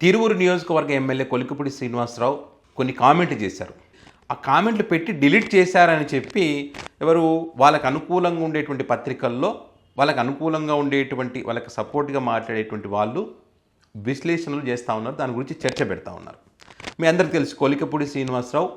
తిరువురు నియోజకవర్గ ఎమ్మెల్యే కొలికపూడి శ్రీనివాసరావు కొన్ని కామెంట్లు చేశారు. ఆ కామెంట్లు పెట్టి డిలీట్ చేశారని చెప్పి ఎవరు వాళ్ళకు అనుకూలంగా ఉండేటువంటి పత్రికల్లో వాళ్ళకు అనుకూలంగా ఉండేటువంటి వాళ్ళకి సపోర్ట్గా మాట్లాడేటువంటి వాళ్ళు విశ్లేషణలు చేస్తూ ఉన్నారు. దాని గురించి చర్చ పెడతా ఉన్నారు. మీ అందరికీ తెలుసు కొలికపూడి శ్రీనివాసరావు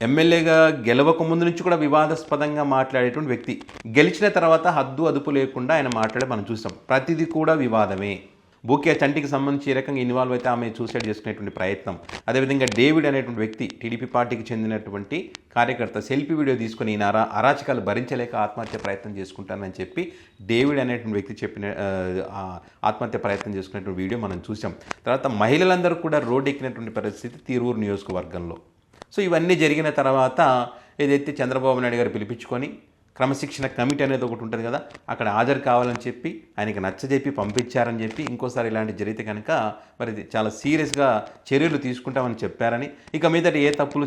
ఎమ్మెల్యేగా గెలవక ముందు నుంచి కూడా వివాదాస్పదంగా మాట్లాడేటువంటి వ్యక్తి. గెలిచిన తర్వాత హద్దు అదుపు లేకుండా ఆయన మాట్లాడే మనం చూసాం. ప్రతిదీ కూడా వివాదమే. బూకే చంటికి సంబంధించి ఏ రకంగా ఇన్వాల్వ్ అయితే ఆమె సూసైడ్ చేసుకునేటువంటి ప్రయత్నం, అదేవిధంగా డేవిడ్ అనేటువంటి వ్యక్తి టీడీపీ పార్టీకి చెందినటువంటి కార్యకర్త సెల్ఫీ వీడియో తీసుకుని ఈయన అరాచకాలు భరించలేక ఆత్మహత్య ప్రయత్నం చేసుకుంటానని చెప్పి డేవిడ్ అనేటువంటి వ్యక్తి చెప్పిన ఆత్మహత్య ప్రయత్నం చేసుకునేటువంటి వీడియో మనం చూసాం. తర్వాత మహిళలందరూ కూడా రోడ్డు ఎక్కినటువంటి పరిస్థితి తిరువూరు నియోజకవర్గంలో. సో ఇవన్నీ జరిగిన తర్వాత ఏదైతే చంద్రబాబు నాయుడు గారు పిలిపించుకొని క్రమశిక్షణ కమిటీ అనేది ఒకటి ఉంటుంది కదా, అక్కడ హాజరు కావాలని చెప్పి ఆయనకి నచ్చజెప్పి పంపించారని చెప్పి ఇంకోసారి ఇలాంటి జరిగితే కనుక మరి చాలా సీరియస్గా చర్యలు తీసుకుంటామని చెప్పారని, ఇక మీదట ఏ తప్పులు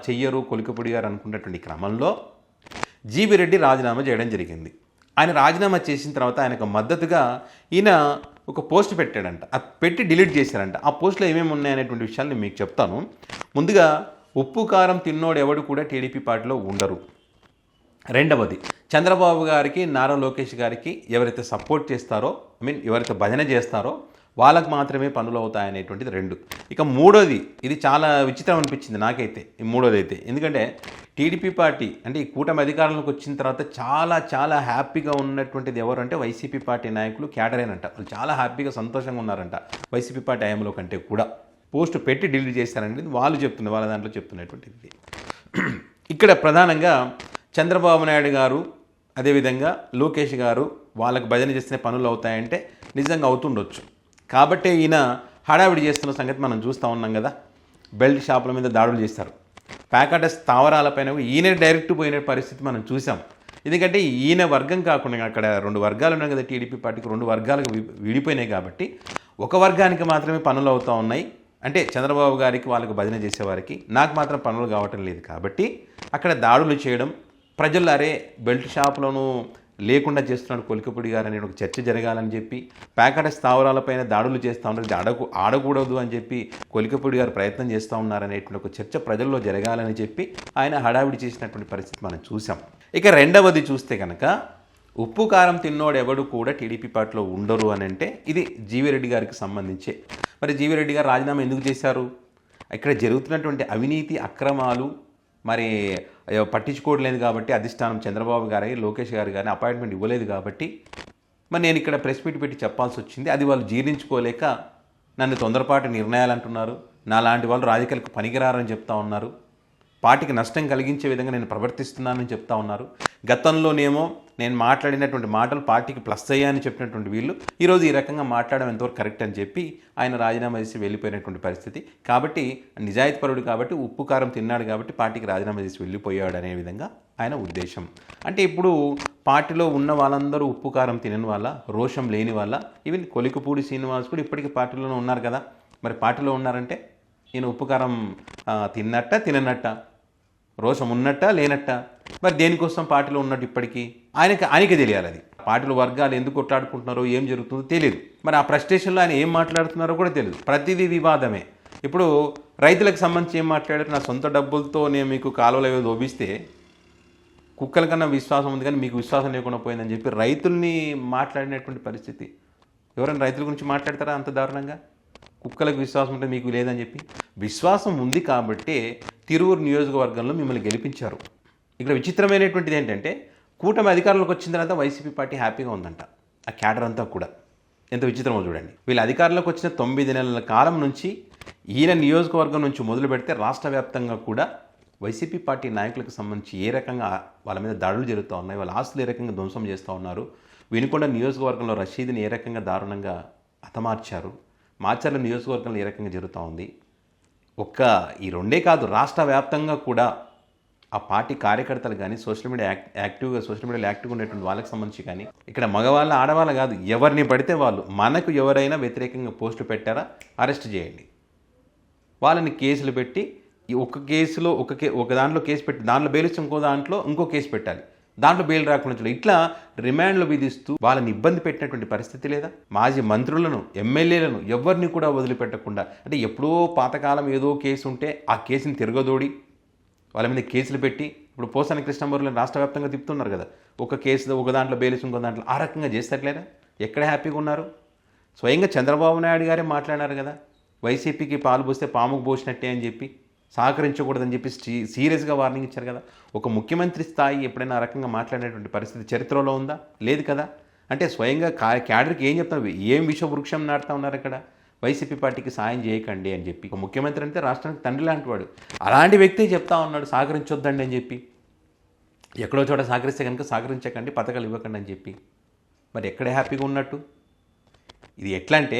చెయ్యరు కొలికపూడి గారు అనుకున్నటువంటి క్రమంలో జీవి రెడ్డి రాజీనామా చేయడం జరిగింది. ఆయన రాజీనామా చేసిన తర్వాత ఆయనకు మద్దతుగా ఈయన ఒక పోస్ట్ పెట్టాడంట. అది పెట్టి డిలీట్ చేశారంట. ఆ పోస్ట్లో ఏమేమి ఉన్నాయనేటువంటి విషయాలు నేను మీకు చెప్తాను. ముందుగా ఉప్పు కారం తిన్నోడు ఎవడు కూడా టీడీపీ పార్టీలో ఉండరు. రెండవది, చంద్రబాబు గారికి నారా లోకేష్ గారికి ఎవరైతే సపోర్ట్ చేస్తారో ఎవరైతే భజన చేస్తారో వాళ్ళకు మాత్రమే పనులు అవుతాయనేటువంటిది రెండు. ఇక మూడోది, ఇది చాలా విచిత్రం అనిపించింది నాకైతే ఈ మూడోది అయితే. ఎందుకంటే టీడీపీ పార్టీ అంటే ఈ కూటమి అధికారంలోకి వచ్చిన తర్వాత చాలా చాలా హ్యాపీగా ఉన్నటువంటిది ఎవరు అంటే వైసీపీ పార్టీ నాయకులు క్యాడరేనంట. వాళ్ళు చాలా హ్యాపీగా సంతోషంగా ఉన్నారంట వైసీపీ పార్టీ హయాంలో కంటే కూడా. పోస్ట్ పెట్టి డిలీట్ చేశారనేది వాళ్ళు చెప్తున్నారు, వాళ్ళ దాంట్లో చెప్తున్నటువంటిది. ఇక్కడ ప్రధానంగా చంద్రబాబు నాయుడు గారు అదేవిధంగా లోకేష్ గారు వాళ్ళకు భజన చేస్తే పనులు అవుతాయంటే నిజంగా అవుతుండొచ్చు. కాబట్టే ఈయన హడావిడి చేస్తున్న సంగతి మనం చూస్తూ ఉన్నాం కదా. బెల్ట్ షాపుల మీద దాడులు చేస్తారు, ప్యాకెట్ స్థావరాలపైన ఈయన డైరెక్ట్ పోయిన పరిస్థితి మనం చూసాం. ఎందుకంటే ఈయన వర్గం కాకుండా అక్కడ రెండు వర్గాలు ఉన్నాయి కదా, టీడీపీ పార్టీకి రెండు వర్గాలకు విడిపోయినాయి. కాబట్టి ఒక వర్గానికి మాత్రమే పనులు అవుతూ ఉన్నాయి. అంటే చంద్రబాబు గారికి వాళ్ళకు భజన చేసేవారికి, నాకు మాత్రం పనులు కావటం లేదు. కాబట్టి అక్కడ దాడులు చేయడం, ప్రజలు అరే బెల్ట్ షాపులను లేకుండా చేస్తున్నాడు కొలికపూడి గారు అనే ఒక చర్చ జరగాలని చెప్పి ప్యాకెట్ స్థావరాలపైన దాడులు చేస్తూ ఉన్నారు, ఇది ఆడకూడదు అని చెప్పి కొలికపూడి గారు ప్రయత్నం చేస్తూ ఉన్నారనేటువంటి ఒక చర్చ ప్రజల్లో జరగాలని చెప్పి ఆయన హడావిడి చేసినటువంటి పరిస్థితి మనం చూసాం. ఇక రెండవది చూస్తే కనుక ఉప్పు కారం తిన్నోడు ఎవడు కూడా టీడీపీ పార్టీలో ఉండరు అని అంటే ఇది జీవిరెడ్డి గారికి సంబంధించే. మరి జీవిరెడ్డి గారు రాజీనామా ఎందుకు చేశారు? ఇక్కడ జరుగుతున్నటువంటి అవినీతి అక్రమాలు మరి పట్టించుకోవట్లేదు కాబట్టి అధిష్టానం చంద్రబాబు గారి లోకేష్ గారు కానీ అపాయింట్మెంట్ ఇవ్వలేదు కాబట్టి మరి నేను ఇక్కడ ప్రెస్ మీట్ పెట్టి చెప్పాల్సి వచ్చింది. అది వాళ్ళు జీర్ణించుకోలేక నన్ను తొందరపాటు నిర్ణయాలు అంటున్నారు, నాలాంటి వాళ్ళు రాజకీయాలకు పనికిరారని చెప్తా ఉన్నారు, పార్టీకి నష్టం కలిగించే విధంగా నేను ప్రవర్తిస్తున్నానని చెప్తా ఉన్నారు. గతంలోనేమో నేను మాట్లాడినటువంటి మాటలు పార్టీకి ప్లస్ అయ్యాయని చెప్పినటువంటి వీళ్ళు ఈరోజు ఈ రకంగా మాట్లాడడం ఎంతవరకు కరెక్ట్ అని చెప్పి ఆయన రాజీనామా చేసి వెళ్ళిపోయినటువంటి పరిస్థితి. కాబట్టి నిజాయితీపరుడు కాబట్టి ఉప్పు కారం తిన్నాడు కాబట్టి పార్టీకి రాజీనామా చేసి వెళ్ళిపోయాడు అనే విధంగా ఆయన ఉద్దేశం. అంటే ఇప్పుడు పార్టీలో ఉన్న వాళ్ళందరూ ఉప్పు కారం తినని వాళ్ళ, రోషం లేని వాళ్ళ. ఈవెన్ కొలికపూడి శ్రీనివాస్ కూడా ఇప్పటికీ పార్టీలోనే ఉన్నారు కదా. మరి పార్టీలో ఉన్నారంటే ఈయన ఉప్పు కారం తిన్నట్ట తిననట్ట, రోషం ఉన్నట్ట లేనట్ట, మరి దేనికోసం పార్టీలో ఉన్నట్టు ఇప్పటికీ ఆయనకే తెలియాలి. అది పార్టీలో వర్గాలు ఎందుకు కొట్లాడుకుంటున్నారో ఏం జరుగుతుందో తెలియదు. మరి ఆ ఫ్రస్ట్రేషన్లో ఆయన ఏం మాట్లాడుతున్నారో కూడా తెలియదు. ప్రతిదీ వివాదమే. ఇప్పుడు రైతులకు సంబంధించి ఏం మాట్లాడారు, నా సొంత డబ్బులతో నేను మీకు కాలువలు ఏదో దోపిస్తే కుక్కల కన్నా విశ్వాసం ఉంది కానీ మీకు విశ్వాసం లేకుండా పోయిందని చెప్పి రైతుల్ని మాట్లాడినటువంటి పరిస్థితి. ఎవరైనా రైతుల గురించి మాట్లాడతారా అంత దారుణంగా? కుక్కలకు విశ్వాసం ఉంటే మీకు లేదని చెప్పి. విశ్వాసం ఉంది కాబట్టే తిరువూరు నియోజకవర్గంలో మిమ్మల్ని గెలిపించారు. ఇక్కడ విచిత్రమైనటువంటిది ఏంటంటే కూటమి అధికారంలోకి వచ్చిన తర్వాత వైసీపీ పార్టీ హ్యాపీగా ఉందంట. ఆ క్యాడర్ అంతా కూడా ఎంత విచిత్రమో చూడండి. వీళ్ళు అధికారంలోకి వచ్చిన 9 నెలల కాలం నుంచి ఈయన నియోజకవర్గం నుంచి మొదలు పెడితే రాష్ట్ర వ్యాప్తంగా కూడా వైసీపీ పార్టీ నాయకులకు సంబంధించి ఏ రకంగా వాళ్ళ మీద దాడులు జరుగుతూ ఉన్నాయి, వాళ్ళ ఆస్తులు ఏ రకంగా ధ్వంసం చేస్తూ ఉన్నారు, వినుకొండ నియోజకవర్గంలో రషీద్ని ఏ రకంగా దారుణంగా హతమార్చారు, మాచర్ల నియోజకవర్గంలో ఏ రకంగా జరుగుతూ ఉంది. ఈ రెండే కాదు, రాష్ట్ర వ్యాప్తంగా కూడా ఆ పార్టీ కార్యకర్తలు కానీ సోషల్ మీడియాలో యాక్టివ్గా ఉండేటువంటి వాళ్ళకి సంబంధించి కానీ ఇక్కడ మగవాళ్ళ ఆడవాళ్ళు కాదు, ఎవరిని పడితే వాళ్ళు, మనకు ఎవరైనా వ్యతిరేకంగా పోస్టు పెట్టారా అరెస్ట్ చేయండి, వాళ్ళని కేసులు పెట్టి ఒక కేసులో ఒక దాంట్లో కేసు పెట్టి దాంట్లో బెయిలిస్తే ఇంకో కేసు పెట్టాలి. దాంట్లో బెయిల్ రాకుండా ఇట్లా రిమాండ్లు విధిస్తూ వాళ్ళని ఇబ్బంది పెట్టినటువంటి పరిస్థితి లేదా? మాజీ మంత్రులను, ఎమ్మెల్యేలను ఎవరిని కూడా వదిలిపెట్టకుండా, అంటే ఎప్పుడో పాతకాలం ఏదో కేసు ఉంటే ఆ కేసుని తిరగదోడి వాళ్ళ మీద కేసులు పెట్టి, ఇప్పుడు పోసాని కృష్ణమూర్తిని రాష్ట్ర వ్యాప్తంగా తిప్పుతున్నారు కదా, ఒక కేసు ఒక దాంట్లో బెయిల్ ఇంకో దాంట్లో, ఆ రకంగా చేస్తట్లేదా? ఎక్కడ హ్యాపీగా ఉన్నారు? స్వయంగా చంద్రబాబు నాయుడు గారే మాట్లాడారు కదా, వైసీపీకి పాలు పోస్తే పాముకు పోసినట్టే అని చెప్పి, సహకరించకూడదని చెప్పి సీరియస్గా వార్నింగ్ ఇచ్చారు కదా. ఒక ముఖ్యమంత్రి స్థాయి ఎప్పుడైనా ఆ రకంగా మాట్లాడేటువంటి పరిస్థితి చరిత్రలో ఉందా? లేదు కదా. అంటే స్వయంగా క్యాడర్కి ఏం చెప్తారు, ఏం విషవృక్షం నాటుతా ఉన్నారు ఇక్కడ, వైసీపీ పార్టీకి సాయం చేయకండి అని చెప్పి. ఒక ముఖ్యమంత్రి అంటే రాష్ట్రానికి తండ్రి లాంటి వాడు, అలాంటి వ్యక్తి చెప్తా ఉన్నాడు సహకరించొద్దండి అని చెప్పి. ఎక్కడో చోట సహకరిస్తే కనుక సహకరించకండి, పథకాలు ఇవ్వకండి అని చెప్పి. మరి ఎక్కడ హ్యాపీగా ఉన్నట్టు? ఇది ఎట్లా అంటే,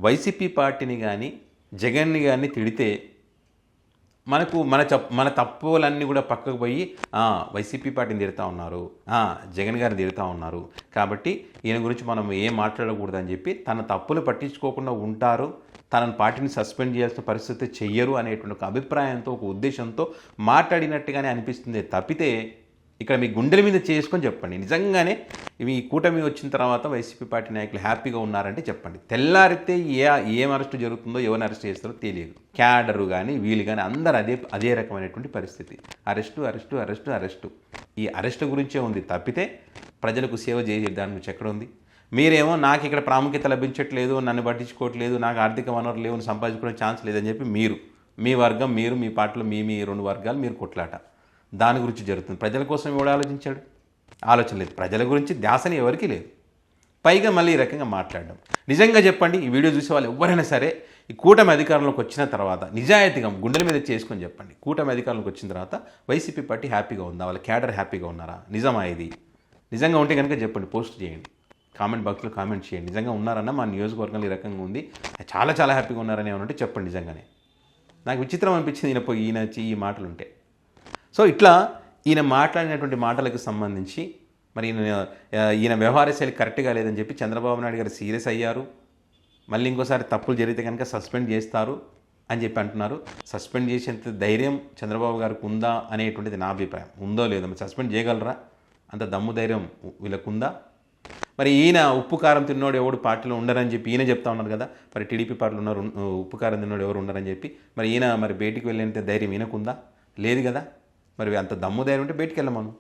వైసీపీ పార్టీని కానీ జగన్ని కానీ తిడితే మనకు మన తప్పులన్నీ కూడా పక్కకు పోయి వైసీపీ పార్టీని తిడతా ఉన్నారు, జగన్ గారిని తిడతా ఉన్నారు, కాబట్టి ఈయన గురించి మనం ఏం మాట్లాడకూడదని చెప్పి తన తప్పులు పట్టించుకోకుండా ఉంటారు, తనను పార్టీని సస్పెండ్ చేయాల్సిన పరిస్థితి చెయ్యరు అనేటువంటి ఒక అభిప్రాయంతో, ఒక ఉద్దేశంతో మాట్లాడినట్టుగానే అనిపిస్తుంది తప్పితే, ఇక్కడ మీ గుండెల మీద చేసుకొని చెప్పండి, నిజంగానే ఈ కూటమి వచ్చిన తర్వాత వైసీపీ పార్టీ నాయకులు హ్యాపీగా ఉన్నారంటే చెప్పండి. తెల్లారితే ఏం అరెస్టు జరుగుతుందో, ఎవరిని అరెస్ట్ చేస్తారో తెలియదు. క్యాడరు కానీ వీళ్ళు కానీ అందరూ అదే రకమైనటువంటి పరిస్థితి. అరెస్టు. ఈ అరెస్టు గురించే ఉంది తప్పితే ప్రజలకు సేవ చేసే దాని గురించి ఎక్కడ ఉంది? మీరేమో నాకు ఇక్కడ ప్రాముఖ్యత లభించట్లేదు, నన్ను పట్టించుకోవట్లేదు, నాకు ఆర్థిక వనరులు లేవు, సంపాదించుకునే ఛాన్స్ లేదని చెప్పి మీ వర్గం, మీ పార్టీలో మీ రెండు వర్గాలు మీరు కొట్లాట దాని గురించి జరుగుతుంది. ప్రజల కోసం ఎవడు ఆలోచించాడు? ఆలోచన లేదు. ప్రజల గురించి ధ్యాసని ఎవరికీ లేదు. పైగా మళ్ళీ ఈ రకంగా మాట్లాడడం. నిజంగా చెప్పండి, ఈ వీడియో చూసే వాళ్ళు ఎవరైనా సరే, ఈ కూటమి అధికారంలోకి వచ్చిన తర్వాత నిజాయితీగా గుండెల మీద చేసుకొని చెప్పండి, కూటమి అధికారంలోకి వచ్చిన తర్వాత వైసీపీ పార్టీ హ్యాపీగా ఉందా? వాళ్ళ క్యాడర్ హ్యాపీగా ఉన్నారా? నిజమా ఇది? నిజంగా ఉంటే కనుక చెప్పండి, పోస్ట్ చేయండి, కామెంట్ బాక్స్లో కామెంట్ చేయండి. నిజంగా ఉన్నారన్నా మా నియోజకవర్గంలో ఈ రకంగా ఉంది, చాలా హ్యాపీగా ఉన్నారని ఏమంటే చెప్పండి. నిజంగానే నాకు విచిత్రం అనిపించింది ఈయన ఈ మాటలు ఉంటే. సో ఇట్లా ఈయన మాట్లాడినటువంటి మాటలకు సంబంధించి మరి ఈయన వ్యవహార శైలి కరెక్ట్గా లేదని చెప్పి చంద్రబాబు నాయుడు గారు సీరియస్ అయ్యారు. మళ్ళీ ఇంకోసారి తప్పులు జరిగితే కనుక సస్పెండ్ చేస్తారు అని చెప్పి అంటున్నారు. సస్పెండ్ చేసేంత ధైర్యం చంద్రబాబు గారికి ఉందా అనేటువంటిది నా అభిప్రాయం. ఉందో లేదో, మరి సస్పెండ్ చేయగలరా? అంత దమ్ము ధైర్యం వీళ్ళకు ఉందా? మరి ఈయన ఉప్పు కారం తిన్నోడు ఎవడు పార్టీలో ఉండరని చెప్పి ఈయన చెప్తా ఉన్నారు కదా, మరి టీడీపీ పార్టీలో ఉన్నారు ఉప్పు కారం తిన్నోడు ఎవరు ఉండరని చెప్పి. మరి ఈయన మరి బయటికి వెళ్ళేంత ధైర్యం ఈయనకుందా? లేదు కదా. మరి అంత దమ్ము ధైర్యం ఉంటే బయటికి వెళ్ళమను.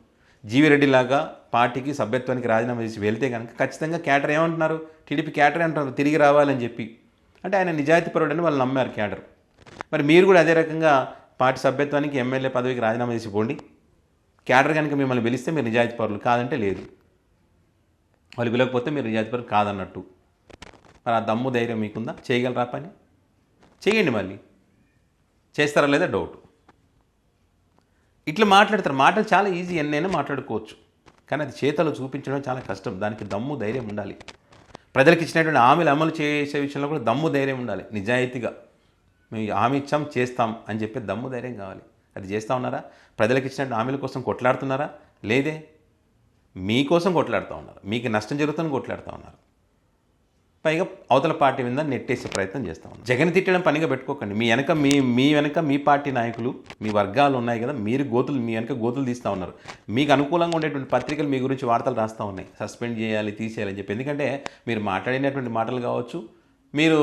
జీవిరెడ్డి లాగా పార్టీకి సభ్యత్వానికి రాజీనామా చేసి వెళ్తే కనుక ఖచ్చితంగా క్యాడర్ ఏమంటున్నారు, టీడీపీ క్యాడర్ అంటున్నారు తిరిగి రావాలని చెప్పి. అంటే ఆయన నిజాయితీపరుడని వాళ్ళు నమ్మారు క్యాడర్. మరి మీరు కూడా అదే రకంగా పార్టీ సభ్యత్వానికి, ఎమ్మెల్యే పదవికి రాజీనామా చేసి పోండి. క్యాడర్ కనుక మిమ్మల్ని పిలిస్తే మీరు నిజాయితీపరులు, కాదంటే లేదు. వాళ్ళు పిలవకపోతే మీరు నిజాయితీపరులు కాదన్నట్టు. మరి ఆ దమ్ము ధైర్యం మీకుందా? చేయగలరా పని? చేయండి. మళ్ళీ చేస్తారా లేదా డౌట్. ఇట్లా మాట్లాడతారు. మాటలు చాలా ఈజీ, ఎన్నైనా మాట్లాడుకోవచ్చు, కానీ అది చేతలు చూపించడం చాలా కష్టం. దానికి దమ్ము ధైర్యం ఉండాలి. ప్రజలకు ఇచ్చినటువంటి హామీలు అమలు చేసే విషయంలో కూడా దమ్ము ధైర్యం ఉండాలి. నిజాయితీగా మేము హామీ ఇచ్చాం చేస్తాం అని చెప్పి దమ్ము ధైర్యం కావాలి. అది చేస్తూ ఉన్నారా? ప్రజలకు ఇచ్చినటువంటి హామీల కోసం కొట్లాడుతున్నారా? లేదే. మీకోసం కొట్లాడుతూ ఉన్నారు, మీకు నష్టం జరుగుతుందని కొట్లాడుతూ ఉన్నారు. పైగా అవతల పార్టీ మీద నెట్టేసే ప్రయత్నం చేస్తూ ఉన్నారు. జగన్ తిట్టడం పనిగా పెట్టుకోకండి. మీ వెనక మీ పార్టీ నాయకులు, మీ వర్గాలు ఉన్నాయి కదా, మీ వెనక గోతులు తీస్తూ ఉన్నారు. మీకు అనుకూలంగా ఉండేటువంటి పత్రికలు మీ గురించి వార్తలు రాస్తూ ఉన్నాయి, సస్పెండ్ చేయాలి, తీసేయాలని చెప్పి. ఎందుకంటే మీరు మాట్లాడినటువంటి మాటలు కావచ్చు, మీరు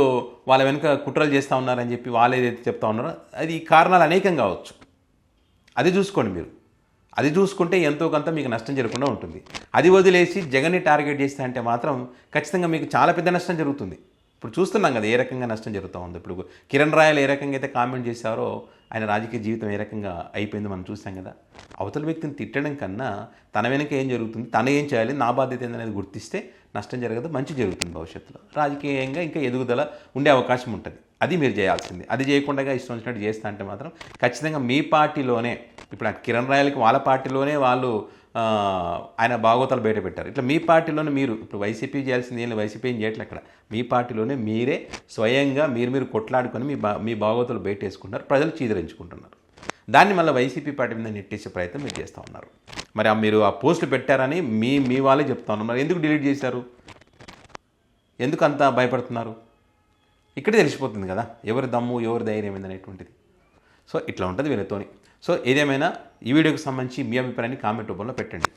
వాళ్ళ వెనుక కుట్రలు చేస్తూ ఉన్నారని చెప్పి వాళ్ళు ఏదైతే చెప్తా ఉన్నారో అది కారణాలు అనేకం కావచ్చు. అది చూసుకోండి. మీరు అది చూసుకుంటే ఎంతో కొంత మీకు నష్టం జరగకుండా ఉంటుంది. అది వదిలేసి జగన్ని టార్గెట్ చేస్తే అంటే మాత్రం ఖచ్చితంగా మీకు చాలా పెద్ద నష్టం జరుగుతుంది. ఇప్పుడు చూస్తున్నాం కదా ఏ రకంగా నష్టం జరుగుతూ ఉంది. ఇప్పుడు కిరణ్ రాయలు ఏ రకంగా అయితే కామెంట్ చేశారో ఆయన రాజకీయ జీవితం ఏ రకంగా అయిపోయిందో మనం చూస్తాం కదా. అవతల వ్యక్తిని తిట్టడం కన్నా తన వెనక ఏం జరుగుతుంది, తను ఏం చేయాలి, నా బాధ్యత ఏందనేది గుర్తిస్తే నష్టం జరగదు, మంచి జరుగుతుంది. భవిష్యత్తులో రాజకీయంగా ఇంకా ఎదుగుదల ఉండే అవకాశం ఉంటుంది. అది మీరు చేయాల్సింది. అది చేయకుండా ఇష్టం వచ్చినట్టు చేస్తా అంటే మాత్రం ఖచ్చితంగా మీ పార్టీలోనే, ఇప్పుడు కిరణ్ రాయలకి వాళ్ళ పార్టీలోనే వాళ్ళు ఆయన భాగోతాలు బయట పెట్టారు. ఇట్లా మీ పార్టీలోనే మీరు ఇప్పుడు వైసీపీ చేయాల్సింది ఏం లేదు, వైసీపీ ఏం చేయట్లేదు. అక్కడ మీ పార్టీలోనే మీరే స్వయంగా మీరు కొట్లాడుకొని మీ భాగోతాలు బయట వేసుకుంటారు, ప్రజలు చీదరించుకుంటున్నారు. దాన్ని మళ్ళీ వైసీపీ పార్టీ మీద నెట్టేసే ప్రయత్నం మీరు చేస్తూ ఉన్నారు. మరి మీరు ఆ పోస్టులు పెట్టారని మీ వాళ్ళే చెప్తా ఉన్నారు. మరి ఎందుకు డిలీట్ చేశారు? ఎందుకు అంత భయపడుతున్నారు? ఇక్కడే తెలిసిపోతుంది కదా ఎవరి దమ్ము ఎవరి ధైర్యం ఏందనేటువంటిది. సో ఇట్లా ఉంటుంది వీళ్ళతోని. సో ఏదేమైనా ఈ వీడియోకి సంబంధించి మీ అభిప్రాయాన్ని కామెంట్ రూపంలో పెట్టండి.